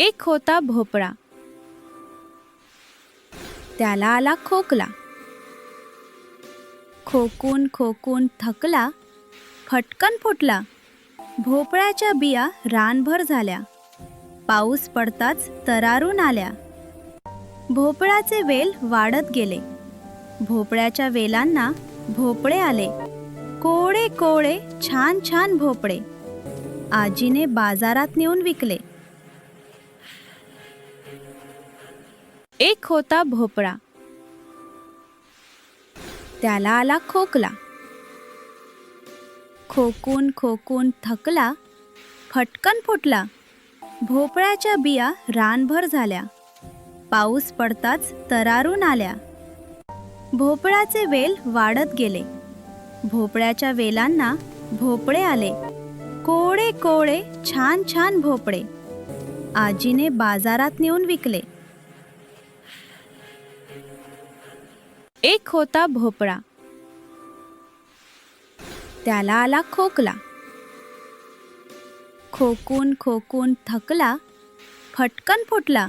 एक होता भोपळा. त्याला आला खोकला. खोकून खोकून थकला, फटकन फुटला. भोपळ्याच्या बिया रानभर झाल्या, पाऊस पडताच तरारून आल्या. भोपळ्याचे वेल वाढत गेले, भोपळ्याच्या वेलांना भोपळे आले. कोवळे कोवळे छान छान भोपळे आजीने बाजारात नेऊन विकले. एक होता भोपळा. त्याला आला खोकला. खोकून खोकून थकला, फटकन फुटला. भोपळ्याच्या बिया रानभर झाल्या, पाऊस पडताच तरारून आल्या. भोपळ्याचे वेल वाढत गेले, भोपळ्याच्या वेलांना भोपळे आले. कोवळे कोवळे छान छान भोपळे आजीने बाजारात नेऊन विकले. एक होता भोपळा. त्याला आला खोकला. खोकून खोकून थकला, फटकन फुटला.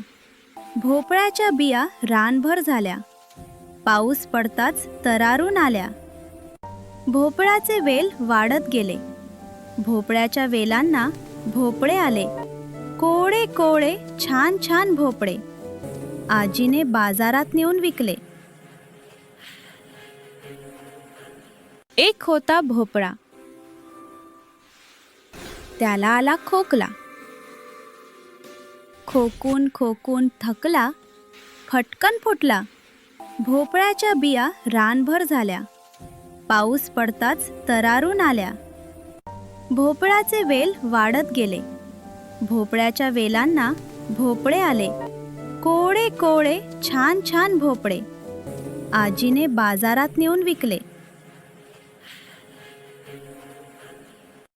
भोपळ्याच्या बिया रानभर झाल्या, पाऊस पडताच तरारून आल्या. भोपळ्याचे वेल वाढत गेले, भोपळ्याच्या वेलांना भोपळे आले. कोवळे कोवळे छान छान भोपळे आजीने बाजारात नेऊन विकले. एक होता भोपळा. त्याला आला खोकला. खोकून खोकून थकला, फटकन फुटला. भोपळ्याच्या बिया रानभर झाल्या, पाऊस पडताच तरारून आल्या. भोपळ्याचे वेल वाढत गेले, भोपळ्याच्या वेलांना भोपळे आले. कोवळे कोवळे छान छान भोपळे आजीने बाजारात नेऊन विकले.